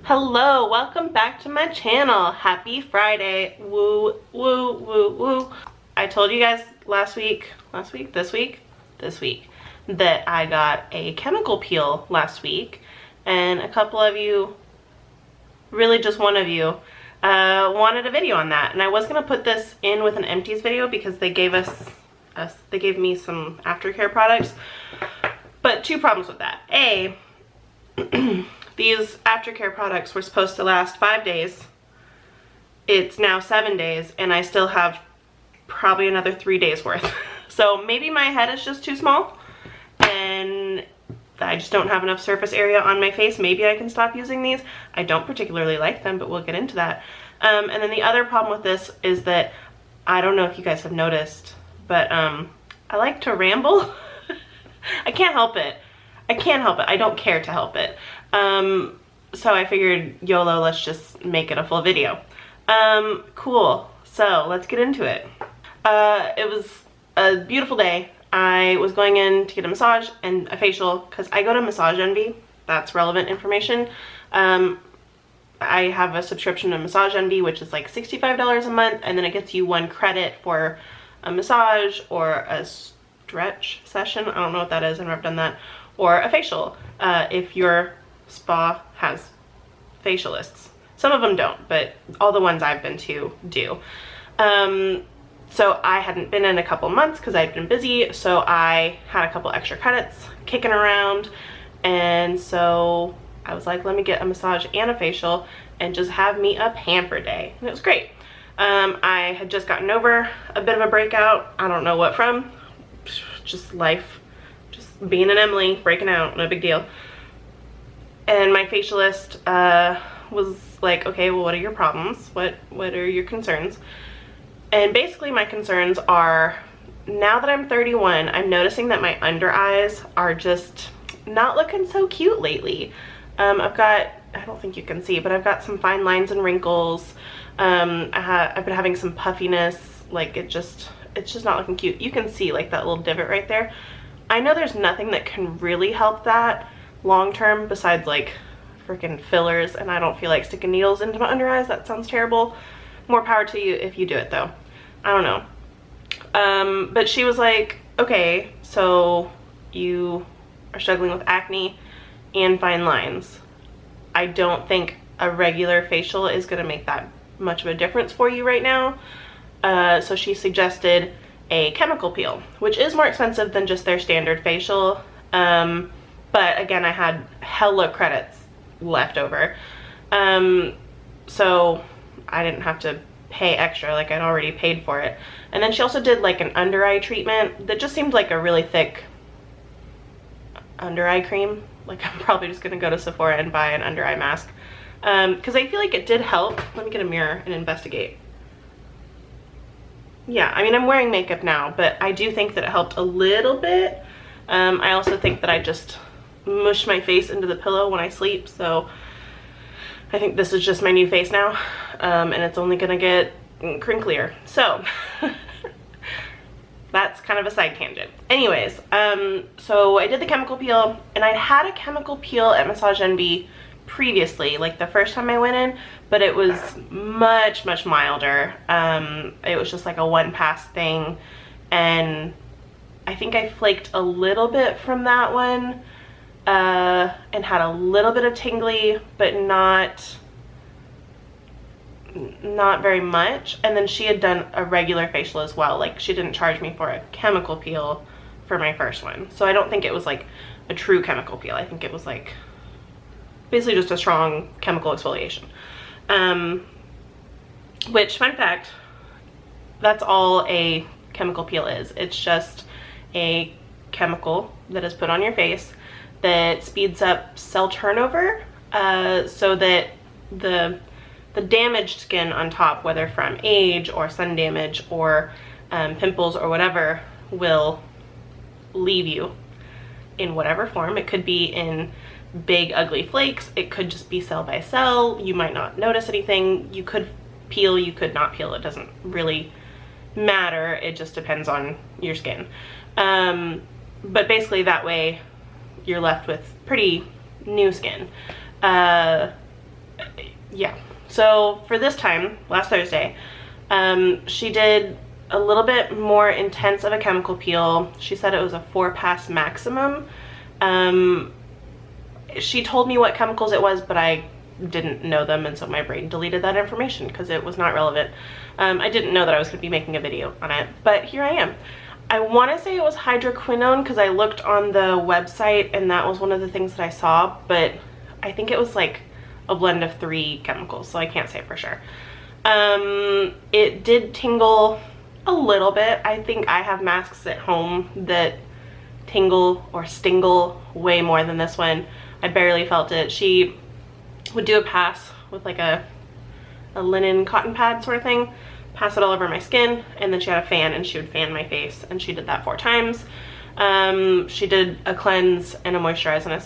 Hello, welcome back to my channel. Happy Friday. Woo, woo, woo, woo. I told you guys this week, that I got a chemical peel last week, and a couple of you, really just one of you, wanted a video on that. And I was gonna put this in with an empties video because they gave me some Aftercare products, but two problems with that. A, these Aftercare products were supposed to last 5 days. It's now 7 days, and I still have probably another 3 days worth. So maybe my head is just too small, and I just don't have enough surface area on my face. Maybe I can stop using these. I don't particularly like them, but we'll get into that. And then the other problem with this is that, I don't know if you guys have noticed, but I like to ramble. I can't help it. I can't help it. I don't care to help it. So I figured, YOLO, let's just make it a full video. Cool. So let's get into it. It was a beautiful day. I was going in to get a massage and a facial because I go to Massage Envy. That's relevant information. I have a subscription to Massage Envy, which is like $65 a month, and then it gets you 1 credit for a massage or a stretch session. I don't know what that is. I've never done that. Or a facial, if your spa has facialists. Some of them don't, but all the ones I've been to do. So I hadn't been in a couple months because I'd been busy, so I had a couple extra credits kicking around, and so I was like, let me get a massage and a facial and just have me a pamper day, and it was great. I had just gotten over a bit of a breakout. I don't know what from, just life, just being an Emily, breaking out, no big deal. And my facialist was like, okay, well, what are your problems? What are your concerns? And basically my concerns are, now that I'm 31, I'm noticing that my under eyes are just not looking so cute lately. I've got, I don't think you can see, but I've got some fine lines and wrinkles. I've been having some puffiness, like it's just not looking cute. You can see like that little divot right there. I know there's nothing that can really help that long term besides like freaking fillers, and I don't feel like sticking needles into my under eyes. That sounds terrible. More power to you if you do it though. I don't know. But she was like, okay, so you are struggling with acne and fine lines. I don't think a regular facial is gonna make that much of a difference for you right now. So she suggested a chemical peel, which is more expensive than just their standard facial. But again, I had hella credits left over. So I didn't have to pay extra, like I'd already paid for it. And then she also did like an under eye treatment that just seemed like a really thick under eye cream. Like I'm probably just gonna go to Sephora and buy an under eye mask. Because I feel like it did help. Let me get a mirror and investigate. Yeah, I mean, I'm wearing makeup now, but I do think that it helped a little bit. I also think that I just mush my face into the pillow when I sleep, so I think this is just my new face now, and it's only gonna get crinklier. So that's kind of a side tangent. Anyways, so I did the chemical peel, and I'd had a chemical peel at Massage Envy previously, like the first time I went in, but it was much milder. It was just like a 1-pass thing, and I think I flaked a little bit from that one, and had a little bit of tingly, but not very much. And then she had done a regular facial as well. Like she didn't charge me for a chemical peel for my first one, so I don't think it was like a true chemical peel. I think it was like basically just a strong chemical exfoliation. Which, fun fact, that's all a chemical peel is. It's just a chemical that is put on your face that speeds up cell turnover, so that the damaged skin on top, whether from age or sun damage or pimples or whatever, will leave you in whatever form. It could be in big ugly flakes, it could just be cell by cell. You might not notice anything. You could peel, you could not peel. It doesn't really matter. It just depends on your skin. But basically that way you're left with pretty new skin. yeah. So for this time, last Thursday, she did a little bit more intense of a chemical peel. She said it was a 4-pass maximum. She told me what chemicals it was, but I didn't know them, and so my brain deleted that information because it was not relevant. I didn't know that I was going to be making a video on it, but here I am. I want to say it was hydroquinone because I looked on the website and that was one of the things that I saw, but I think it was like a blend of 3 chemicals, so I can't say for sure. It did tingle a little bit. I think I have masks at home that tingle or stingle way more than this one. I barely felt it. She would do a pass with like a linen cotton pad sort of thing, pass it all over my skin, and then she had a fan and she would fan my face, and she did that 4 times. She did a cleanse and a moisturize and a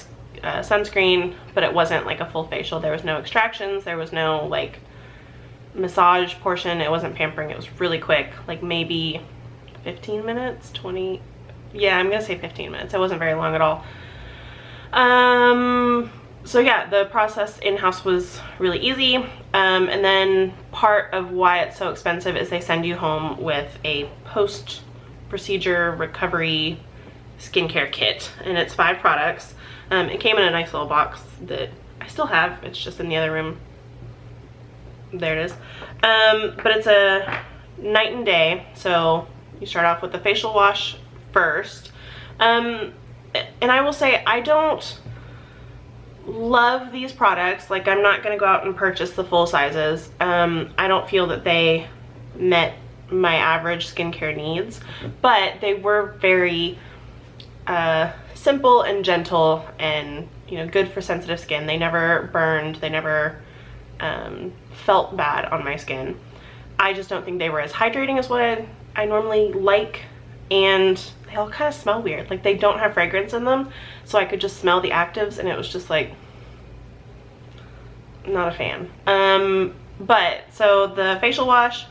sunscreen, but it wasn't like a full facial. There was no extractions, there was no like massage portion. It wasn't pampering. It was really quick, like maybe 15 minutes, 20, yeah, I'm gonna say 15 minutes. It wasn't very long at all. So yeah, the process in-house was really easy. And then part of why it's so expensive is they send you home with a post-procedure recovery skincare kit, and it's 5 products. It came in a nice little box that I still have. It's just in the other room. There it is. But it's a night and day. So you start off with the facial wash first. And I will say, I don't love these products. Like, I'm not gonna go out and purchase the full sizes. I don't feel that they met my average skincare needs, but they were very simple and gentle and, you know, good for sensitive skin. They never burned, they never felt bad on my skin. I just don't think they were as hydrating as what I normally like, and they all kind of smell weird. Like, they don't have fragrance in them, so I could just smell the actives, and it was just like, not a fan. But so the facial wash,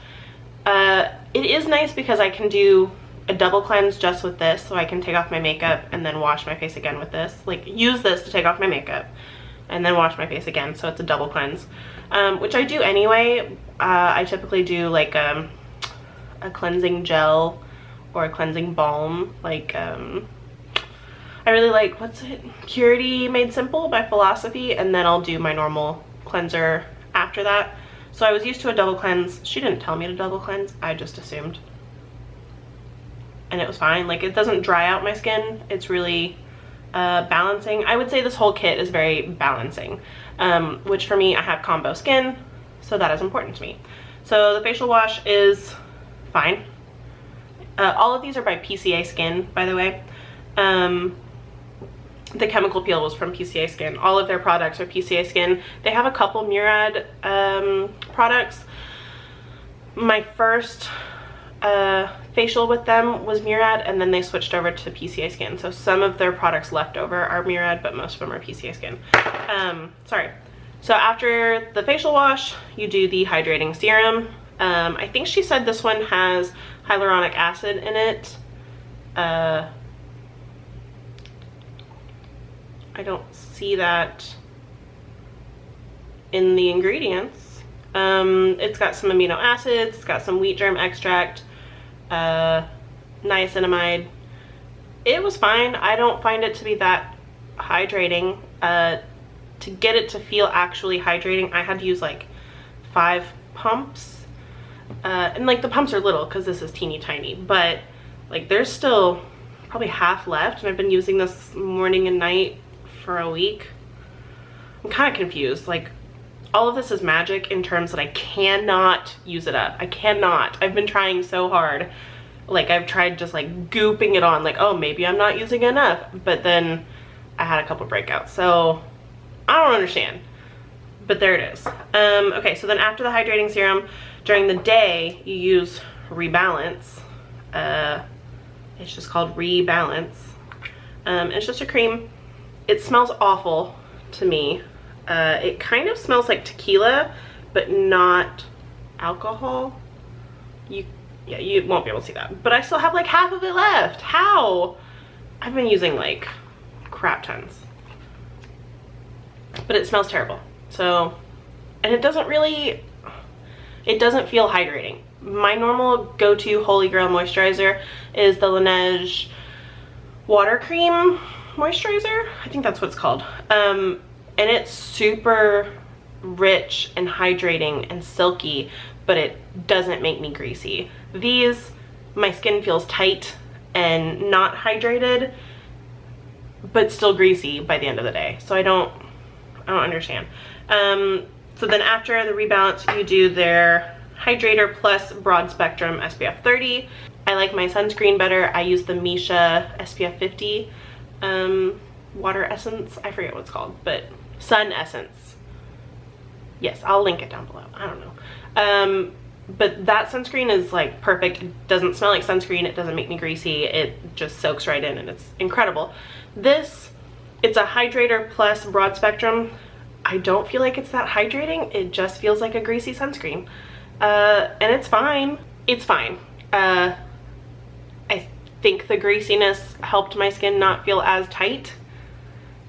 it is nice because I can do a double cleanse just with this, so I can take off my makeup and then wash my face again with this. Like, use this to take off my makeup and then wash my face again, so it's a double cleanse, which I do anyway. I typically do like a cleansing gel or a cleansing balm. Like, I really like, what's it, Purity Made Simple by Philosophy, and then I'll do my normal cleanser after that. So I was used to a double cleanse. She didn't tell me to double cleanse, I just assumed, and it was fine. Like, it doesn't dry out my skin. It's really balancing. I would say this whole kit is very balancing, which for me, I have combo skin, so that is important to me. So the facial wash is fine. All of these are by PCA Skin, by the way. The chemical peel was from PCA Skin. All of their products are PCA Skin. They have a couple Murad products. My first facial with them was Murad, and then they switched over to PCA Skin. So some of their products left over are Murad, but most of them are PCA Skin. Sorry. So after the facial wash, you do the hydrating serum. I think she said this one has hyaluronic acid in it. I don't see that in the ingredients. It's got some amino acids, it's got some wheat germ extract, niacinamide. It was fine. I don't find it to be that hydrating. To get it to feel actually hydrating, I had to use like 5 pumps. And like, the pumps are little because this is teeny tiny, but like, there's still probably half left, and I've been using this morning and night for a week. I'm kind of confused. Like, all of this is magic in terms that I cannot use it up. I cannot. I've been trying so hard. Like, I've tried just like gooping it on, like, oh, maybe I'm not using enough, but then I had a couple breakouts, so I don't understand, but there it is. Okay, so then after the hydrating serum, during the day, you use Rebalance. It's just called Rebalance. It's just a cream. It smells awful to me. It kind of smells like tequila, but not alcohol. You won't be able to see that, but I still have like half of it left. How? I've been using like crap tons, but it smells terrible. So and it doesn't feel hydrating. My normal go-to Holy Grail moisturizer is the Laneige Water Cream Moisturizer. I think that's what it's called. And it's super rich and hydrating and silky, but it doesn't make me greasy. These, my skin feels tight and not hydrated, but still greasy by the end of the day. So I don't understand. So then after the rebalance, you do their Hydrator Plus Broad Spectrum SPF 30. I like my sunscreen better. I use the Misha SPF 50 water essence. I forget what it's called, but sun essence. Yes, I'll link it down below. I don't know. But that sunscreen is like perfect. It doesn't smell like sunscreen. It doesn't make me greasy. It just soaks right in and it's incredible. This, it's a Hydrator Plus Broad Spectrum. I don't feel like it's that hydrating. It just feels like a greasy sunscreen. And it's fine. It's fine. I think the greasiness helped my skin not feel as tight,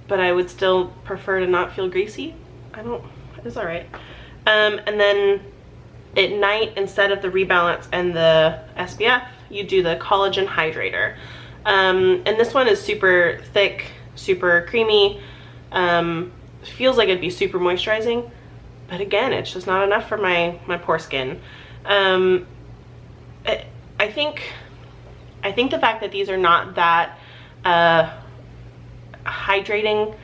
but I would still prefer to not feel greasy. It's all right. And then at night, instead of the rebalance and the SPF, you do the collagen hydrator. And this one is super thick, super creamy. Feels like it'd be super moisturizing, but again, it's just not enough for my poor skin. I think the fact that these are not that hydrating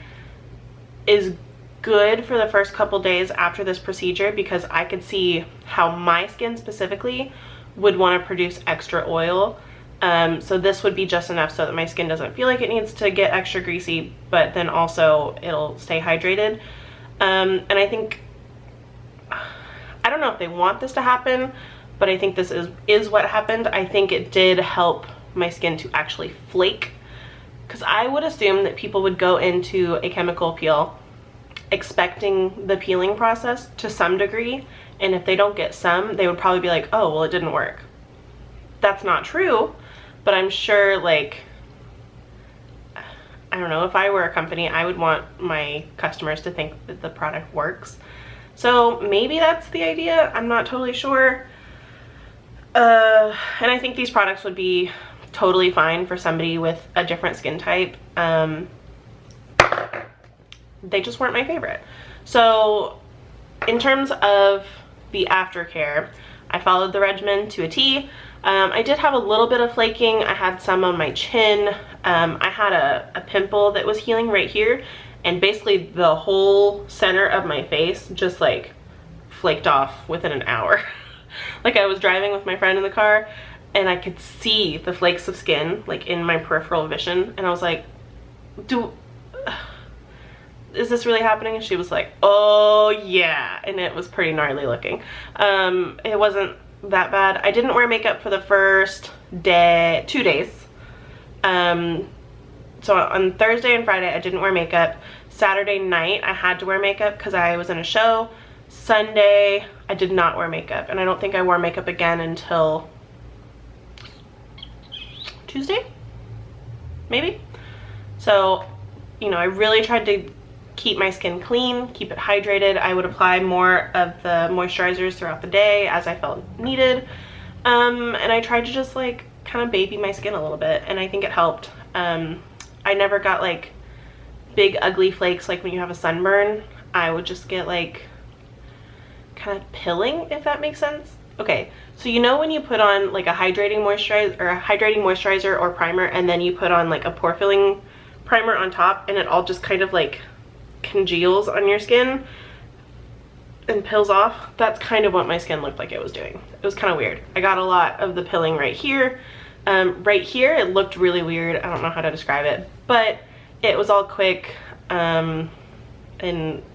is good for the first couple days after this procedure, because I could see how my skin specifically would want to produce extra oil. So this would be just enough so that my skin doesn't feel like it needs to get extra greasy, but then also it'll stay hydrated. And I think, I don't know if they want this to happen, but I think this is what happened. I think it did help my skin to actually flake, because I would assume that people would go into a chemical peel expecting the peeling process to some degree, and if they don't get some, they would probably be like, oh, well, it didn't work. That's not true, but I'm sure, like, I don't know, if I were a company, I would want my customers to think that the product works. So maybe that's the idea. I'm not totally sure. And I think these products would be totally fine for somebody with a different skin type. They just weren't my favorite. So in terms of the aftercare, I followed the regimen to a T. I did have a little bit of flaking. I had some on my chin. I had a pimple that was healing right here, and basically the whole center of my face just like flaked off within an hour. Like, I was driving with my friend in the car and I could see the flakes of skin like in my peripheral vision, and I was like, is this really happening? And she was like, oh yeah, and it was pretty gnarly looking. It wasn't that bad. I didn't wear makeup for the first 2 days. So on Thursday and Friday I didn't wear makeup. Saturday night I had to wear makeup because I was in a show. Sunday I did not wear makeup, and I don't think I wore makeup again until Tuesday, maybe. So, you know, I really tried to keep my skin clean, keep it hydrated. I would apply more of the moisturizers throughout the day as I felt needed. And I tried to just like kind of baby my skin a little bit, and I think it helped. I never got like big ugly flakes like when you have a sunburn. I would just get like kind of pilling, if that makes sense. Okay, so you know when you put on like a hydrating moisturizer or primer, and then you put on like a pore filling primer on top, and it all just kind of like congeals on your skin and pills off? That's kind of what my skin looked like it was doing. It was kind of weird. I got a lot of the pilling right here. Right here it looked really weird. I don't know how to describe it, but it was all quick and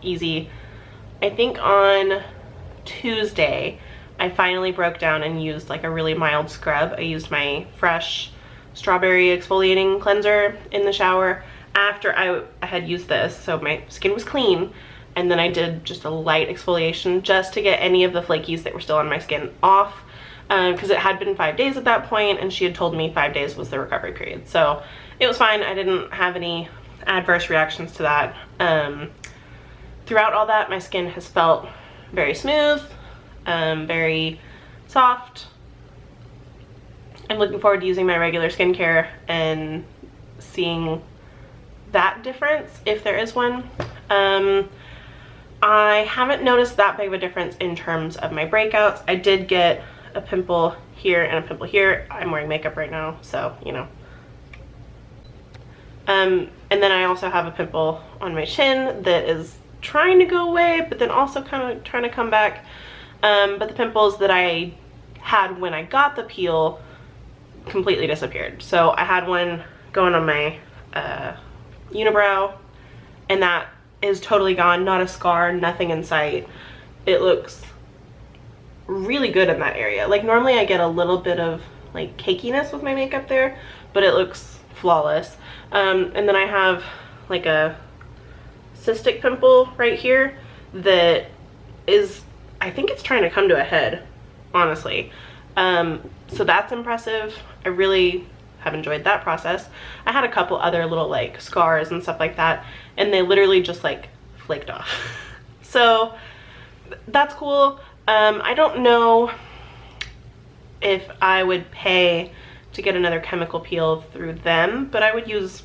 easy. I think on Tuesday I finally broke down and used like a really mild scrub. I used my fresh strawberry exfoliating cleanser in the shower after I had used this, so my skin was clean, and then I did just a light exfoliation just to get any of the flakies that were still on my skin off, because it had been 5 days at that point, and she had told me 5 days was the recovery period. So it was fine. I didn't have any adverse reactions to that. Throughout all that, my skin has felt very smooth, very soft. I'm looking forward to using my regular skincare and seeing that difference, if there is one. I haven't noticed that big of a difference in terms of my breakouts. I did get a pimple here and a pimple here. I'm wearing makeup right now, so, you know. And then I also have a pimple on my chin that is trying to go away, but then also kind of trying to come back. But the pimples that I had when I got the peel completely disappeared. So I had one going on my unibrow, and that is totally gone. Not a scar, nothing in sight. It looks really good in that area. Like, normally I get a little bit of like cakiness with my makeup there, but it looks flawless. And then I have like a cystic pimple right here that is, I think it's trying to come to a head, honestly. So that's impressive. I really have enjoyed that process. I had a couple other little like scars and stuff like that, and they literally just like flaked off. So that's cool. I don't know if I would pay to get another chemical peel through them, but I would use,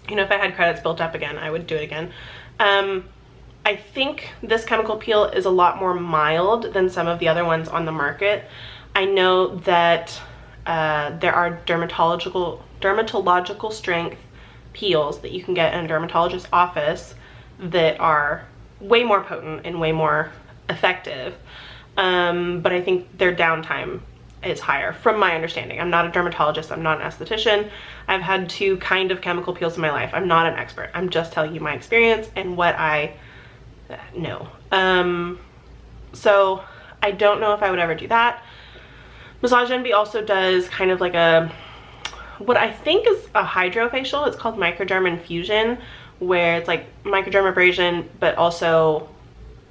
you know, if I had credits built up again, I would do it again. I think this chemical peel is a lot more mild than some of the other ones on the market. I know that there are dermatological strength peels that you can get in a dermatologist's office that are way more potent and way more effective. But I think their downtime is higher, from my understanding. I'm not a dermatologist, I'm not an esthetician. I've had 2 kind of chemical peels in my life. I'm not an expert. I'm just telling you my experience and what I know. So I don't know if I would ever do that. Massage Envy also does kind of like a, what I think is a hydrofacial. It's called microderm infusion, where it's like microdermabrasion, but also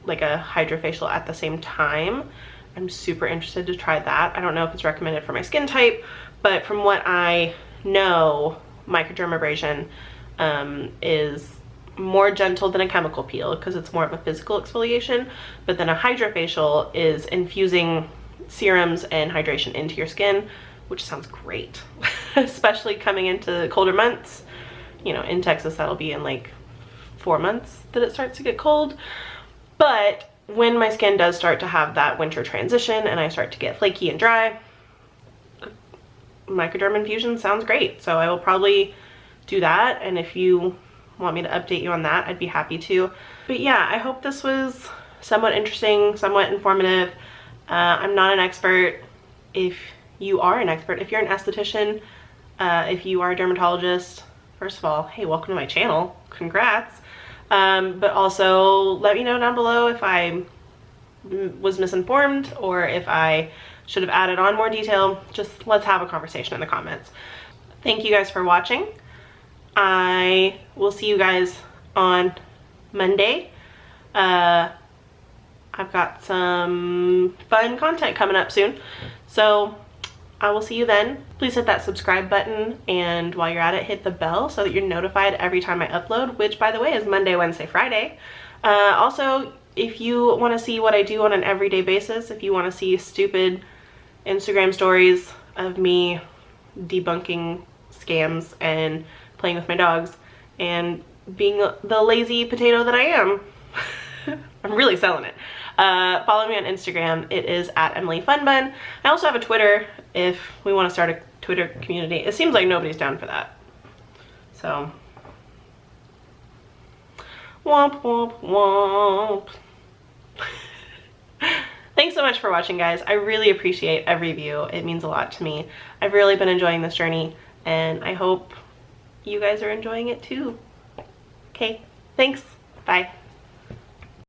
like a hydrofacial at the same time. I'm super interested to try that. I don't know if it's recommended for my skin type, but from what I know, microdermabrasion is more gentle than a chemical peel because it's more of a physical exfoliation, but then a hydrofacial is infusing serums and hydration into your skin, which sounds great. Especially coming into colder months. You know, in Texas that'll be in like 4 months that it starts to get cold. But when my skin does start to have that winter transition and I start to get flaky and dry, microderm infusion sounds great. So I will probably do that, and if you want me to update you on that, I'd be happy to. But yeah, I hope this was somewhat interesting, somewhat informative. I'm not an expert. If you are an expert, if you're an esthetician, if you are a dermatologist, first of all, hey, welcome to my channel. Congrats. But also let me know down below if I was misinformed or if I should have added on more detail. Just let's have a conversation in the comments. Thank you guys for watching. I will see you guys on Monday. I've got some fun content coming up soon, so I will see you then. Please hit that subscribe button, and while you're at it, hit the bell so that you're notified every time I upload, which, by the way, is Monday, Wednesday, Friday. Also, if you want to see what I do on an everyday basis, if you want to see stupid Instagram stories of me debunking scams and playing with my dogs and being the lazy potato that I am, I'm really selling it. Follow me on Instagram. It is @EmilyFunBun. I also have a Twitter if we want to start a Twitter community. It seems like nobody's down for that. So, womp womp womp. Thanks so much for watching, guys. I really appreciate every view. It means a lot to me. I've really been enjoying this journey, and I hope you guys are enjoying it too. Okay, thanks. Bye.